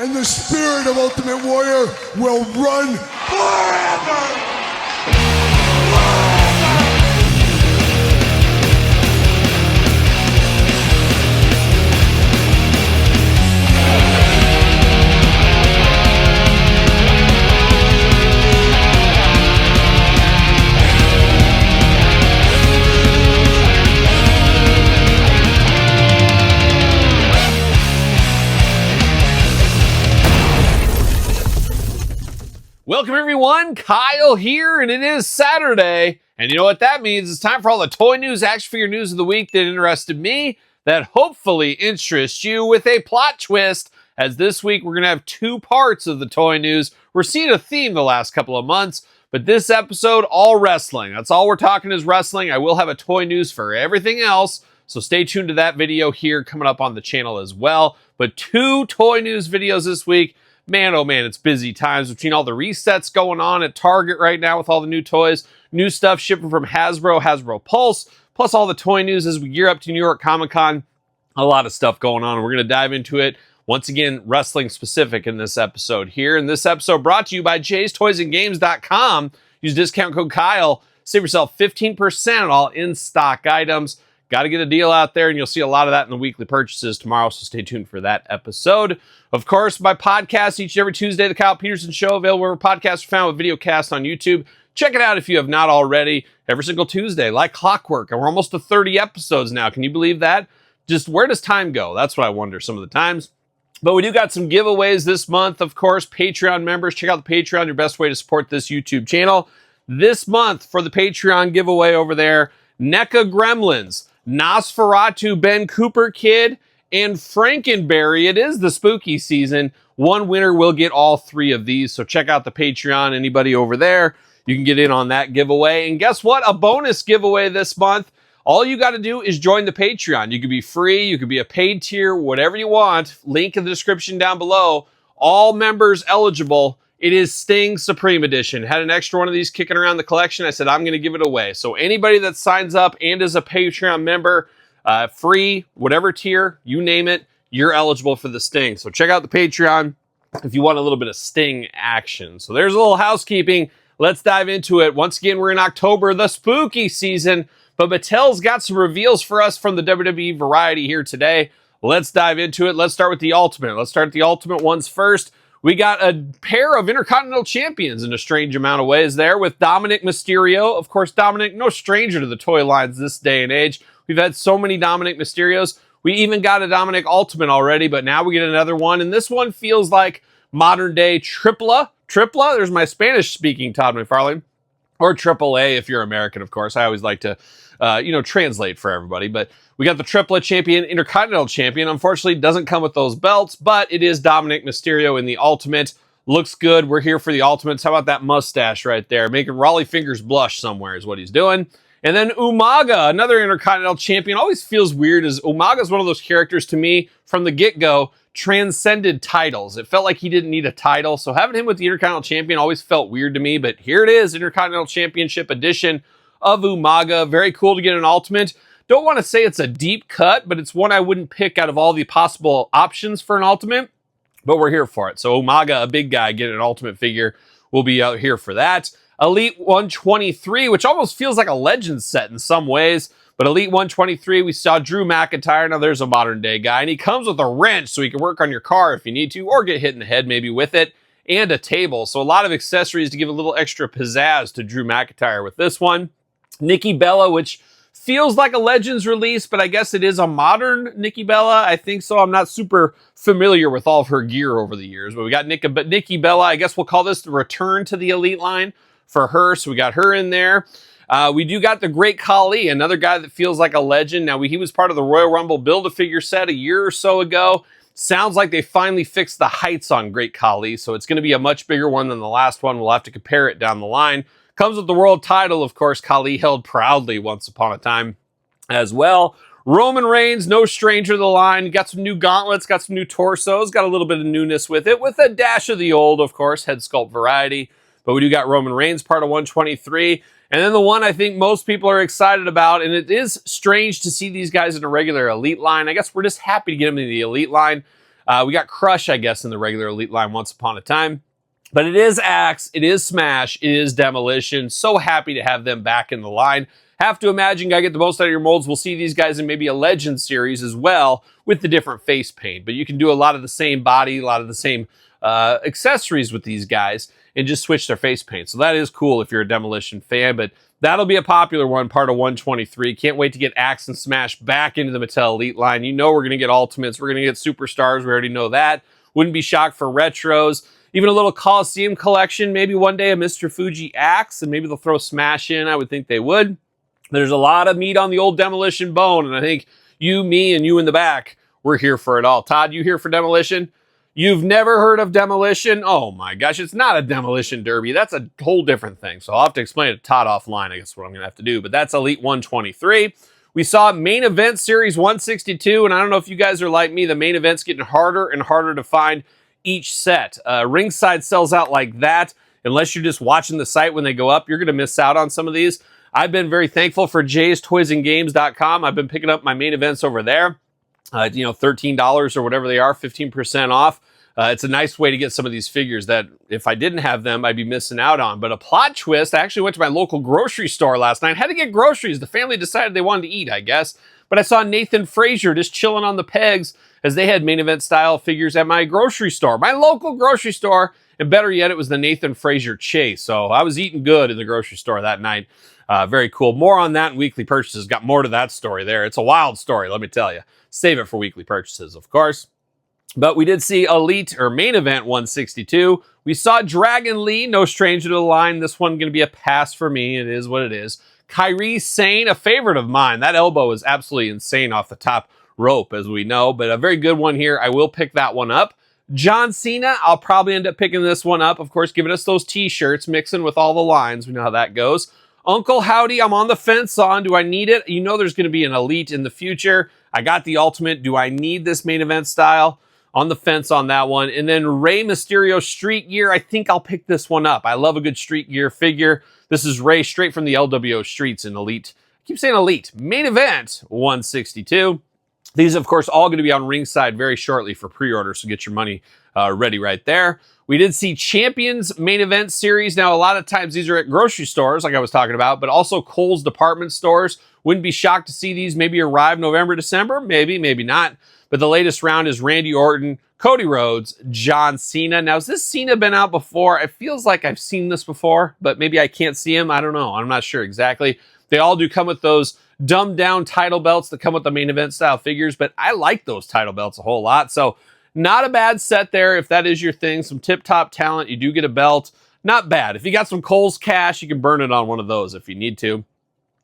and the spirit of Ultimate Warrior will run forever! Welcome everyone, Kyle here, and it is Saturday, and you know what that means? It's time for all the toy news, action figure news of the week that interested me, that hopefully interests you, with a plot twist, as this week we're going to have two parts of the toy news. We're seeing a theme the last couple of months, but this episode, all wrestling. That's all we're talking is wrestling. I will have a toy news for everything else, so stay tuned to that video here coming up on the channel as well. But two toy news videos this week. Man, oh man, it's busy times between all the resets going on at Target right now with all the new toys, new stuff shipping from Hasbro Pulse, plus all the toy news as we gear up to New York Comic Con. A lot of stuff going on, and we're going to dive into it. Once again, wrestling specific in this episode here. And this episode brought to you by Jay'sToysAndGames.com. Use discount code Kyle. Save yourself 15% on all in-stock items. Got to get a deal out there, and you'll see a lot of that in the weekly purchases tomorrow, so stay tuned for that episode. Of course, my podcast each and every Tuesday, The Kyle Peterson Show, available wherever podcasts are found, with video cast on YouTube. Check it out if you have not already. Every single Tuesday, like clockwork. And we're almost to 30 episodes now. Can you believe that? Just where does time go? That's what I wonder some of the times. But we do got some giveaways this month, of course. Patreon members, check out the Patreon, your best way to support this YouTube channel. This month, for the Patreon giveaway over there, NECA Gremlins, Nosferatu Ben Cooper Kid, and Frankenberry. It is the spooky season. One winner will get all three of these, so check out the Patreon. Anybody over there, you can get in on that giveaway. And guess what? A bonus giveaway this month. All you got to do is join the Patreon. You could be free, you could be a paid tier, whatever you want. Link in the description down below. All members eligible. It is Sting Supreme Edition. Had an extra one of these kicking around the collection. I said, I'm going to give it away. So anybody that signs up and is a Patreon member, free, whatever tier, you name it, you're eligible for the Sting. So check out the Patreon if you want a little bit of Sting action. So there's a little housekeeping. Let's dive into it. Once again, we're in October, the spooky season, but Mattel's got some reveals for us from the WWE variety here today. Let's dive into it. Let's start with the Ultimate. Let's start with the Ultimate ones first. We got a pair of Intercontinental Champions in a strange amount of ways there with Dominic Mysterio. Of course, Dominic, no stranger to the toy lines this day and age. We've had so many Dominic Mysterios. We even got a Dominic Ultimate already, but now we get another one. And this one feels like modern day Tripla. Tripla, there's my Spanish-speaking Todd McFarlane. Or Triple A if you're American, of course. I always like to, translate for everybody. But we got the Triplet Champion, Intercontinental Champion. Unfortunately, doesn't come with those belts, but it is Dominic Mysterio in the Ultimate. Looks good. We're here for the Ultimates. How about that mustache right there? Making Raleigh Fingers blush somewhere is what he's doing. And then Umaga, another Intercontinental Champion. Always feels weird, as Umaga is one of those characters to me from the get-go transcended titles. It felt like he didn't need a title, so having him with the Intercontinental Champion always felt weird to me, but here it is, Intercontinental Championship edition of Umaga. Very cool to get an Ultimate. Don't want to say it's a deep cut, but it's one I wouldn't pick out of all the possible options for an Ultimate, but we're here for it. So Umaga, a big guy, getting an Ultimate figure. We'll be out here for that. Elite 123, which almost feels like a Legends set in some ways, but Elite 123, we saw Drew McIntyre. Now there's a modern day guy, and he comes with a wrench so he can work on your car if you need to, or get hit in the head maybe with it, and a table. So a lot of accessories to give a little extra pizzazz to Drew McIntyre with this one. Nikki Bella, which feels like a Legends release, but I guess it is a modern Nikki Bella. I think so. I'm not super familiar with all of her gear over the years, but we got Nikki Bella. I guess we'll call this the return to the Elite line for her. So we got her in there. We do got the Great Khali, another guy that feels like a legend. Now, he was part of the Royal Rumble Build-A-Figure set a year or so ago. Sounds like they finally fixed the heights on Great Khali, so it's going to be a much bigger one than the last one. We'll have to compare it down the line. Comes with the world title, of course, Khali held proudly once upon a time as well. Roman Reigns, no stranger to the line. Got some new gauntlets, got some new torsos, got a little bit of newness with it, with a dash of the old, of course, head sculpt variety. But we do got Roman Reigns, part of 123. And then the one I think most people are excited about, and it is strange to see these guys in a regular Elite line. I guess we're just happy to get them in the Elite line. We got Crush, I guess, in the regular Elite line once upon a time. But it is Axe, it is Smash, it is Demolition. So happy to have them back in the line. Have to imagine, gotta get the most out of your molds. We'll see these guys in maybe a Legend series as well with the different face paint. But you can do a lot of the same body, a lot of the same accessories with these guys and just switch their face paint. So that is cool if you're a Demolition fan. But that'll be a popular one, part of 123. Can't wait to get Axe and Smash back into the Mattel Elite line. You know we're going to get Ultimates. We're going to get Superstars. We already know that. Wouldn't be shocked for Retros. Even a little Coliseum collection. Maybe one day a Mr. Fuji Axe, and maybe they'll throw Smash in. I would think they would. There's a lot of meat on the old Demolition bone, and I think you, me, and you in the back, we're here for it all. Todd, you here for Demolition? You've never heard of Demolition? Oh my gosh, it's not a Demolition Derby. That's a whole different thing. So I'll have to explain it to Todd offline, I guess what I'm going to have to do. But that's Elite 123. We saw Main Event Series 162, and I don't know if you guys are like me, the main event's getting harder and harder to find each set. Ringside sells out like that. Unless you're just watching the site when they go up, you're going to miss out on some of these. I've been very thankful for jaystoysandgames.com. I've been picking up my main events over there. $13 or whatever they are, 15% off. It's a nice way to get some of these figures that if I didn't have them, I'd be missing out on. But a plot twist, I actually went to my local grocery store last night. Had to get groceries. The family decided they wanted to eat, I guess. But I saw Nathan Frazier just chilling on the pegs as they had main event style figures at my grocery store, my local grocery store. And better yet, it was the Nathan Frazier chase. So I was eating good in the grocery store that night. Very cool. More on that in weekly purchases. Got more to that story there. It's a wild story, let me tell you. Save it for weekly purchases, of course. But we did see Elite or Main Event 162. We saw Dragon Lee, no stranger to the line. This one going to be a pass for me. It is what it is. Kairi Sane, a favorite of mine. That elbow is absolutely insane off the top rope, as we know. But a very good one here. I will pick that one up. John Cena, I'll probably end up picking this one up. Of course, giving us those t-shirts, mixing with all the lines. We know how that goes. Uncle Howdy, I'm on the fence on. Do I need it? You know there's going to be an Elite in the future. I got the Ultimate. Do I need this main event style? On the fence on that one. And then Rey Mysterio Street Gear. I think I'll pick this one up. I love a good Street Gear figure. This is Rey straight from the LWO Streets in Elite. I keep saying Elite. Main Event 162. These, of course, all going to be on Ringside very shortly for pre-order, so get your money ready right there. We did see Champions Main Event Series. Now, a lot of times these are at grocery stores, like I was talking about, but also Kohl's department stores. Wouldn't be shocked to see these maybe arrive November, December. Maybe, maybe not. But the latest round is Randy Orton, Cody Rhodes, John Cena. Now, has this Cena been out before? It feels like I've seen this before, but maybe I can't see him. I don't know. I'm not sure exactly. They all do come with those dumbed down title belts that come with the main event style figures, but I like those title belts a whole lot. So not a bad set there if that is your thing. Some tip-top talent. You do get a belt. Not bad. If you got some Kohl's cash, you can burn it on one of those if you need to.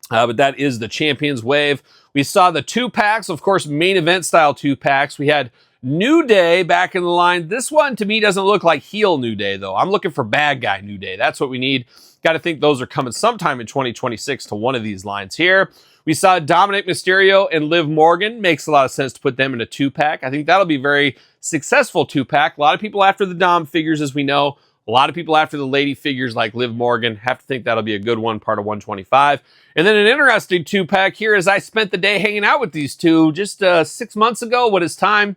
But that is the Champions Wave. We saw the 2-packs, of course, main event style 2-packs. We had New Day back in the line. This one, to me, doesn't look like heel New Day, though. I'm looking for bad guy New Day. That's what we need. Got to think those are coming sometime in 2026 to one of these lines here. We saw Dominic Mysterio and Liv Morgan. Makes a lot of sense to put them in a 2-pack. I think that'll be very successful 2-pack. A lot of people after the Dom figures, as we know. A lot of people after the lady figures like Liv Morgan. Have to think that'll be a good one, part of 125. And then an interesting 2-pack here as I spent the day hanging out with these two just 6 months ago. What is time?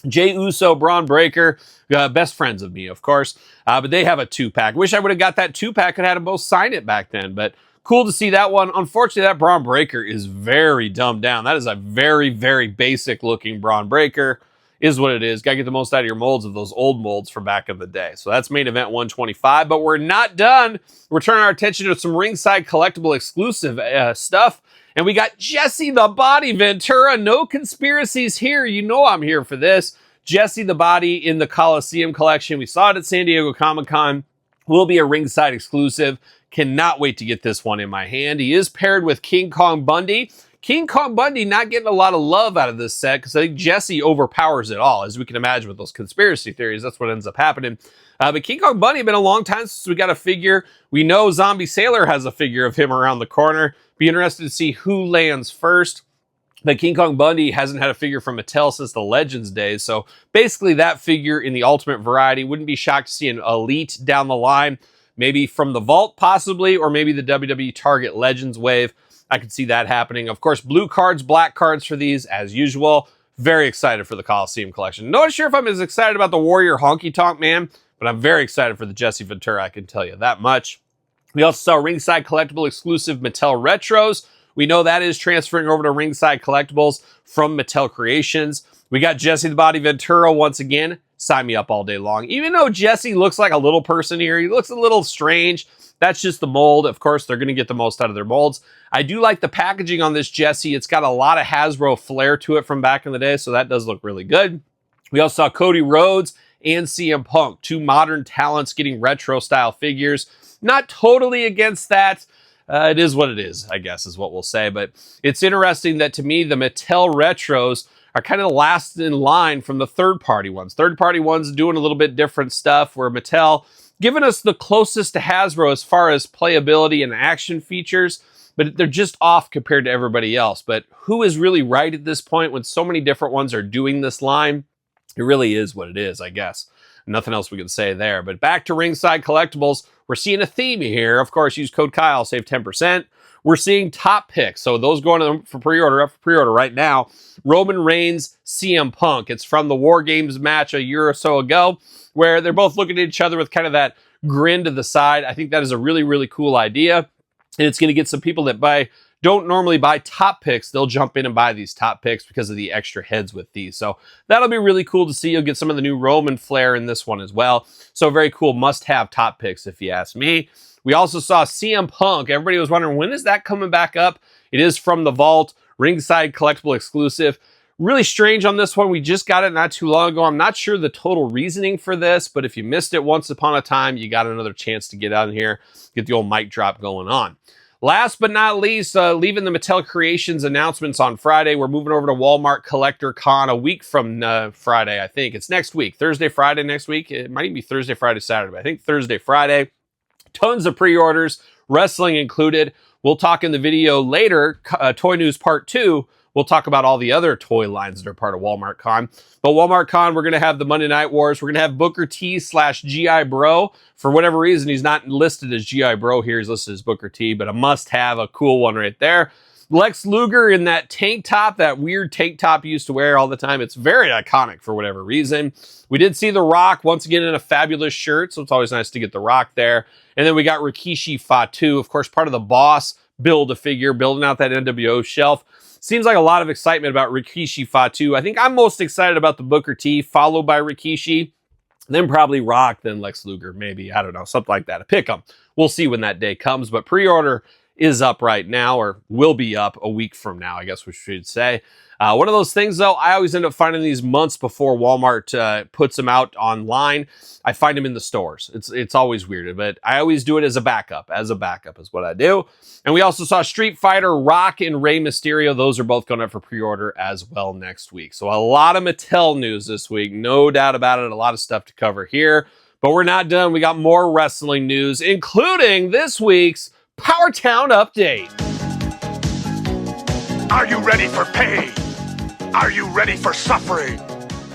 Jey Uso, Braun Breaker, best friends of me, of course. But they have a 2-pack. Wish I would have got that 2-pack and had them both sign it back then. But cool to see that one. Unfortunately, that Braun Breaker is very dumbed down. That is a very, very basic looking Braun Breaker. Is what it is. Got to get the most out of your molds of those old molds from back in the day. So that's main event 125, but we're not done. We're turning our attention to some Ringside collectible exclusive stuff. And we got Jesse the Body Ventura. No conspiracies here. You know I'm here for this. Jesse the Body in the Coliseum collection. We saw it at San Diego Comic-Con. Will be a Ringside exclusive. Cannot wait to get this one in my hand. He is paired with King Kong Bundy. King Kong Bundy not getting a lot of love out of this set because I think Jesse overpowers it all, as we can imagine with those conspiracy theories. That's what ends up happening. But King Kong Bundy, been a long time since we got a figure. We know Zombie Sailor has a figure of him around the corner. Be interested to see who lands first. But King Kong Bundy hasn't had a figure from Mattel since the Legends days. So basically that figure in the Ultimate variety. Wouldn't be shocked to see an Elite down the line. Maybe from the Vault possibly, or maybe the WWE Target Legends wave. I could see that happening. Of course, blue cards, black cards for these as usual. very excited for the Coliseum collection. Not sure if I'm as excited about the Warrior Honky Tonk Man, but I'm very excited for the Jesse Ventura, I can tell you that much. We also saw Ringside Collectible exclusive Mattel Retros. We know that is transferring over to Ringside Collectibles from Mattel Creations. We got Jesse the Body Ventura once again. Sign me up all day long. Even though Jesse looks like a little person here, he looks a little strange. That's just the mold. Of course, they're going to get the most out of their molds. I do like the packaging on this Jesse. It's got a lot of Hasbro flair to it from back in the day, so that does look really good. We also saw Cody Rhodes and CM Punk, two modern talents getting retro-style figures. Not totally against that. It is what it is, I guess, is what we'll say. But it's interesting that, to me, the Mattel Retros are kind of last in line from the third-party ones. Third-party ones doing a little bit different stuff, where Mattel giving us the closest to Hasbro as far as playability and action features, but they're just off compared to everybody else. But who is really right at this point when so many different ones are doing this line? It really is what it is, I guess. Nothing else we can say there. But back to Ringside Collectibles, we're seeing a theme here. Of course, use code Kyle, save 10%. We're seeing top picks. So those going to for pre-order, up for pre-order right now. Roman Reigns, CM Punk. It's from the War Games match a year or so ago, where they're both looking at each other with kind of that grin to the side. I think that is a really, really cool idea. And it's going to get some people that don't normally buy top picks. They'll jump in and buy these top picks because of the extra heads with these. So that'll be really cool to see. You'll get some of the new Roman flair in this one as well. So very cool, must-have top picks if you ask me. We also saw CM Punk. Everybody was wondering, when is that coming back up? It is from the Vault, Ringside Collectible exclusive. Really strange on this one. We just got it not too long ago. I'm not sure the total reasoning for this, but if you missed it once upon a time, you got another chance to get out here, get the old mic drop going on. Last but not least, leaving the Mattel Creations announcements on Friday, we're moving over to Walmart Collector Con a week from Friday, I think. It's next week. Thursday, Friday next week. It might even be Thursday, Friday, Saturday, but I think Thursday, Friday. Tons of pre-orders, wrestling included. We'll talk in the video later, Toy News Part 2. We'll talk about all the other toy lines that are part of Walmart Con. But Walmart Con, we're going to have the Monday Night Wars. We're going to have Booker T/G.I. Bro. For whatever reason, he's not listed as G.I. Bro here. He's listed as Booker T, but a must-have, a cool one right there. Lex Luger in that tank top, that weird tank top he used to wear all the time. It's very iconic for whatever reason. We did see The Rock once again in a fabulous shirt, so it's always nice to get The Rock there. And then we got Rikishi Fatu, of course, part of the Boss Build-A-Figure, building out that NWO shelf. Seems like a lot of excitement about Rikishi Fatu. I think I'm most excited about the Booker T, followed by Rikishi, then probably Rock, then Lex Luger, maybe. I don't know, something like that. A pick 'em. We'll see when that day comes, but pre-order is up right now, or will be up a week from now, I guess we should say. One of those things, though, I always end up finding these months before Walmart puts them out online. I find them in the stores. It's always weird, but I always do it as a backup. As a backup is what I do. And we also saw Street Fighter, Rock, and Rey Mysterio. Those are both going up for pre-order as well next week. So a lot of Mattel news this week, no doubt about it. A lot of stuff to cover here, but we're not done. We got more wrestling news, including this week's Power Town Update. Are you ready for pain? Are you ready for suffering?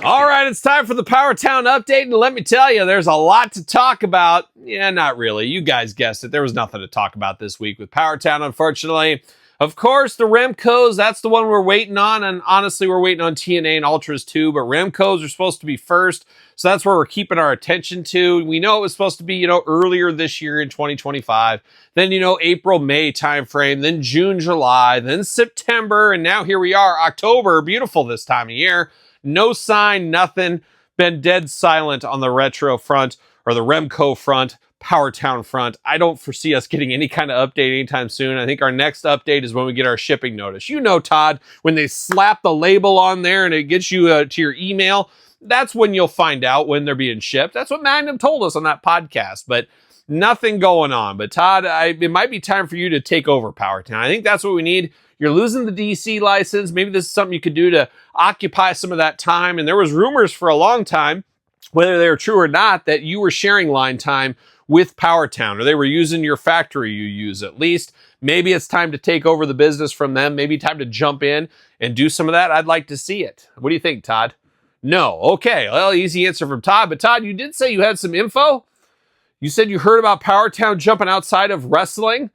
All right, it's time for the Power Town Update, and let me tell you, there's a lot to talk about. Yeah, not really. You guys guessed it. There was nothing to talk about this week with Power Town, unfortunately. Of course, the Remcos, that's the one we're waiting on, and honestly, we're waiting on TNA and Ultras too, but Remcos are supposed to be first, so that's where we're keeping our attention to. We know it was supposed to be, earlier this year in 2025, then, April, May timeframe, then June, July, then September, and now here we are, October, beautiful this time of year. No sign, nothing, been dead silent on the retro front, or the Remco front, Power Town front. I don't foresee us getting any kind of update anytime soon. I think our next update is when we get our shipping notice. Todd, when they slap the label on there and it gets you to your email, that's when you'll find out when they're being shipped. That's what Magnum told us on that podcast, but nothing going on. But Todd, it might be time for you to take over Power Town. I think that's what we need. You're losing the DC license. Maybe this is something you could do to occupy some of that time. And there was rumors for a long time, whether they were true or not, that you were sharing line time with Power Town, or they were using your factory you use at least. Maybe it's time to take over the business from them. Maybe time to jump in and do some of that. I'd like to see it. What do you think, Todd? No. Okay. Well, easy answer from Todd. But Todd, you did say you had some info. You said you heard about Power Town jumping outside of wrestling,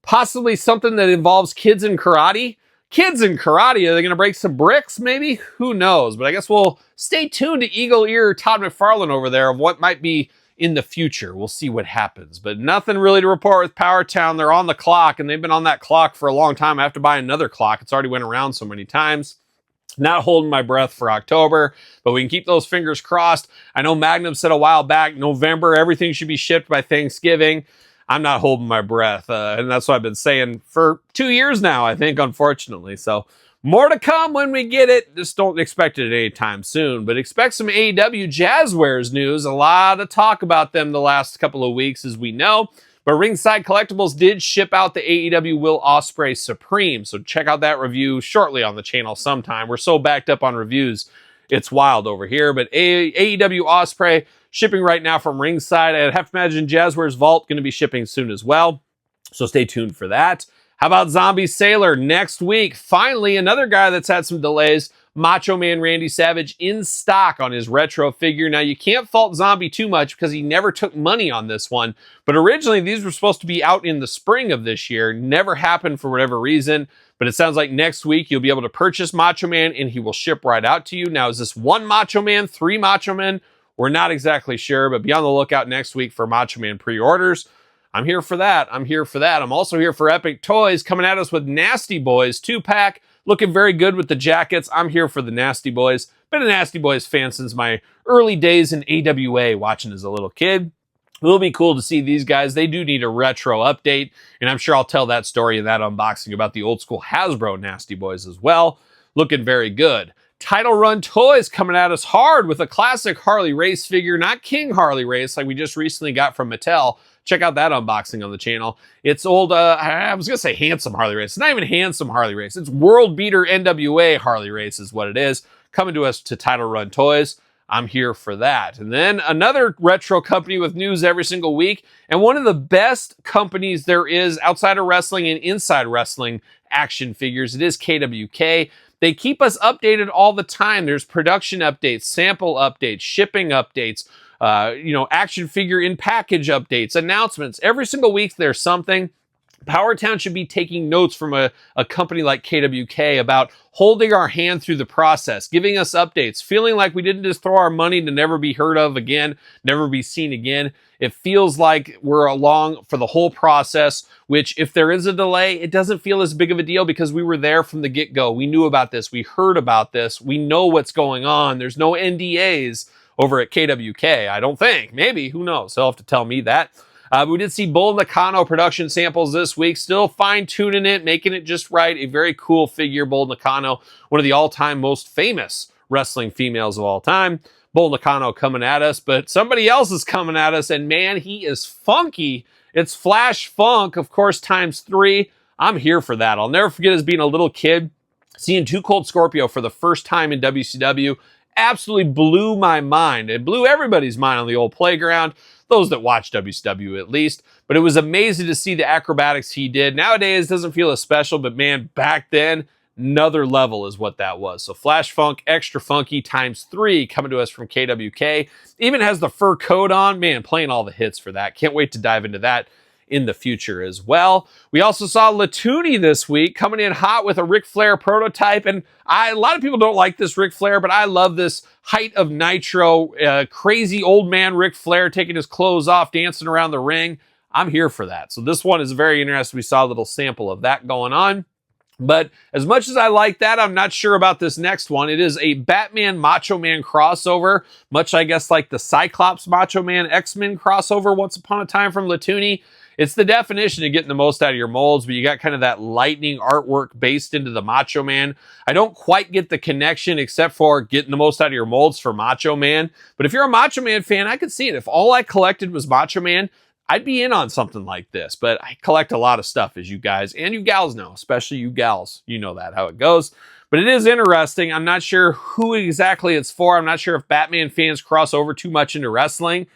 possibly something that involves kids in karate. Kids in karate, are they going to break some bricks maybe? Who knows? But I guess we'll stay tuned to Eagle Ear Todd McFarlane over there of what might be in the future. We'll see what happens. But nothing really to report with Powertown. They're on the clock, and they've been on that clock for a long time. I have to buy another clock. It's already went around so many times. Not holding my breath for October, but we can keep those fingers crossed. I know Magnum said a while back, November, everything should be shipped by Thanksgiving. I'm not holding my breath, and that's what I've been saying for 2 years now, I think, unfortunately. So more to come when we get it. Just don't expect it anytime soon, but expect some AEW Jazwares news. A lot of talk about them the last couple of weeks, as we know. But Ringside Collectibles did ship out the AEW Will Ospreay Supreme, so check out that review shortly on the channel sometime. We're so backed up on reviews, it's wild over here. But AEW Ospreay shipping right now from Ringside. I'd have to imagine Jazwares Vault going to be shipping soon as well, so stay tuned for that. How about Zombie Sailor next week? Finally, another guy that's had some delays. Macho Man Randy Savage in stock on his retro figure. Now, you can't fault Zombie too much because he never took money on this one. But originally, these were supposed to be out in the spring of this year. Never happened for whatever reason. But it sounds like next week you'll be able to purchase Macho Man and he will ship right out to you. Now, is this one Macho Man, 3 Macho Men? We're not exactly sure, but be on the lookout next week for Macho Man pre-orders. I'm here for that. I'm also here for Epic Toys coming at us with Nasty Boys 2-pack. Looking very good with the jackets. I'm here for the Nasty Boys. Been a Nasty Boys fan since my early days in AWA, watching as a little kid. It'll be cool to see these guys. They do need a retro update, and I'm sure I'll tell that story in that unboxing about the old school Hasbro Nasty Boys as well. Looking very good. Title Run Toys coming at us hard with a classic Harley Race figure, not King Harley Race like we just recently got from Mattel. Check out that unboxing on the channel. It's old, I was going to say Handsome Harley Race. It's not even Handsome Harley Race. It's World Beater NWA Harley Race is what it is. Coming to us to Title Run Toys. I'm here for that. And then another retro company with news every single week, and one of the best companies there is outside of wrestling and inside wrestling action figures. It is KWK. They keep us updated all the time. There's production updates, sample updates, shipping updates, action figure in package updates, announcements. Every single week there's something. Powertown should be taking notes from a company like KWK about holding our hand through the process, giving us updates, feeling like we didn't just throw our money to never be heard of again, never be seen again. It feels like we're along for the whole process, which if there is a delay, it doesn't feel as big of a deal because we were there from the get-go. We knew about this. We heard about this. We know what's going on. There's no NDAs over at KWK, I don't think. Maybe, who knows? They'll have to tell me that. We did see Bull Nakano production samples this week, still fine-tuning it, making it just right. A very cool figure, Bull Nakano, one of the all-time most famous wrestling females of all time. Bull Nakano coming at us, but somebody else is coming at us, and man, he is funky. It's Flash Funk, of course, ×3. I'm here for that. I'll never forget as being a little kid, seeing Too Cold Scorpio for the first time in WCW. Absolutely blew my mind. It blew everybody's mind on the old playground, those that watch WCW at least. But it was amazing to see the acrobatics he did. Nowadays, it doesn't feel as special, but man, back then, another level is what that was. So Flash Funk, extra funky ×3 coming to us from KWK. Even has the fur coat on. Man, playing all the hits for that. Can't wait to dive into that in the future as well. We also saw Latuni this week coming in hot with a Ric Flair prototype. And a lot of people don't like this Ric Flair, but I love this height of Nitro, crazy old man Ric Flair taking his clothes off, dancing around the ring. I'm here for that. So this one is very interesting. We saw a little sample of that going on. But as much as I like that, I'm not sure about this next one. It is a Batman Macho Man crossover, much I guess like the Cyclops Macho Man X-Men crossover once upon a time from Latuni. It's the definition of getting the most out of your molds, but you got kind of that lightning artwork based into the Macho Man. I don't quite get the connection except for getting the most out of your molds for Macho Man. But if you're a Macho Man fan, I could see it. If all I collected was Macho Man, I'd be in on something like this. But I collect a lot of stuff, as you guys and you gals know, especially you gals. You know that, how it goes. But it is interesting. I'm not sure who exactly it's for. I'm not sure if Batman fans cross over too much into wrestling.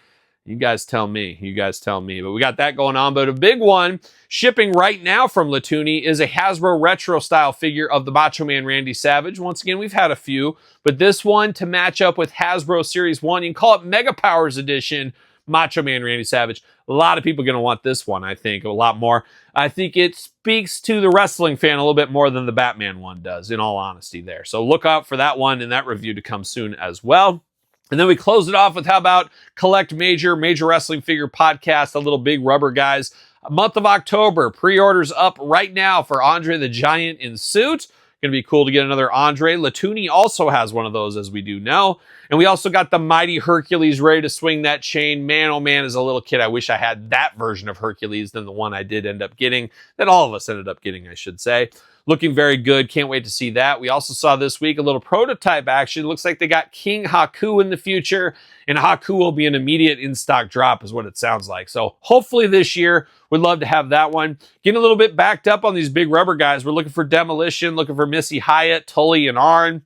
You guys tell me. But we got that going on. But a big one shipping right now from Latuni is a Hasbro retro style figure of the Macho Man Randy Savage. Once again, we've had a few, but this one to match up with Hasbro Series 1, you can call it Mega Powers Edition, Macho Man Randy Savage. A lot of people are going to want this one, I think, a lot more. I think it speaks to the wrestling fan a little bit more than the Batman one does, in all honesty there. So look out for that one and that review to come soon as well. And then we close it off with how about Collect Major Wrestling Figure Podcast, a little big rubber guys. Month of October, pre-orders up right now for Andre the Giant in suit. Going to be cool to get another Andre. Latuni also has one of those, as we do know. And we also got the Mighty Hercules ready to swing that chain. Man, oh man, as a little kid, I wish I had that version of Hercules than the one I did end up getting, that all of us ended up getting, I should say. Looking very good. Can't wait to see that. We also saw this week a little prototype action. Looks like they got King Haku in the future, and Haku will be an immediate in-stock drop is what it sounds like. So hopefully this year, we'd love to have that one. Getting a little bit backed up on these big rubber guys. We're looking for Demolition, looking for Missy Hyatt, Tully and Arn.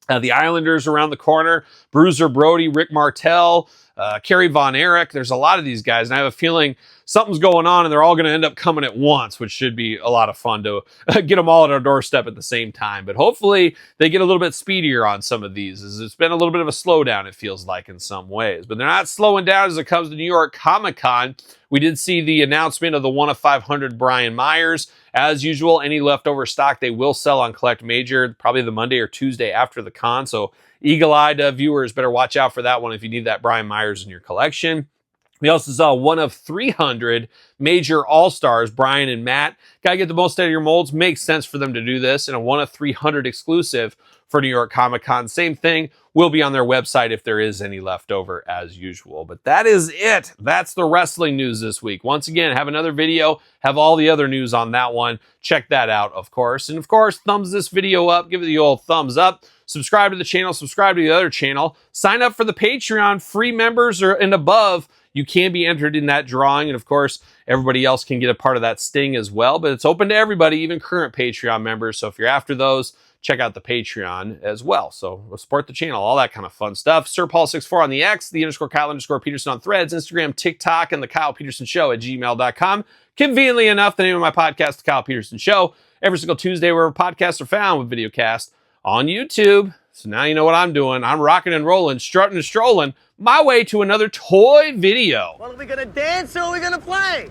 The Islanders around the corner, Bruiser Brody, Rick Martel, Kerry Von Erich. There's a lot of these guys, and I have a feeling something's going on, and they're all going to end up coming at once, which should be a lot of fun to get them all at our doorstep at the same time. But hopefully they get a little bit speedier on some of these, as it's been a little bit of a slowdown, it feels like, in some ways. But they're not slowing down as it comes to New York Comic Con. We did see the announcement of the 1 of 500 Brian Myers. As usual, any leftover stock they will sell on Collect Major, probably the Monday or Tuesday after the con. So eagle-eyed viewers better watch out for that one if you need that Brian Myers in your collection. We also saw 1 of 300 Major All-Stars, Brian and Matt. Gotta get the most out of your molds. Makes sense for them to do this. And a 1 of 300 exclusive for New York Comic Con. Same thing. Will be on their website if there is any left over as usual. But that is it. That's the wrestling news this week. Once again, have another video. Have all the other news on that one. Check that out, of course. And of course, thumbs this video up. Give it the old thumbs up. Subscribe to the channel. Subscribe to the other channel. Sign up for the Patreon. Free members and above. You can be entered in that drawing. And of course, everybody else can get a part of that sting as well. But it's open to everybody, even current Patreon members. So if you're after those, check out the Patreon as well. So support the channel, all that kind of fun stuff. SirPaul64 on the X, _Kyle_Peterson on Threads, Instagram, TikTok, and TheKylePetersonShow at gmail.com. Conveniently enough, the name of my podcast, The Kyle Peterson Show, every single Tuesday wherever podcasts are found with videocast on YouTube. So now you know what I'm doing. I'm rocking and rolling, strutting and strolling my way to another toy video. Well, are we gonna dance or are we gonna play?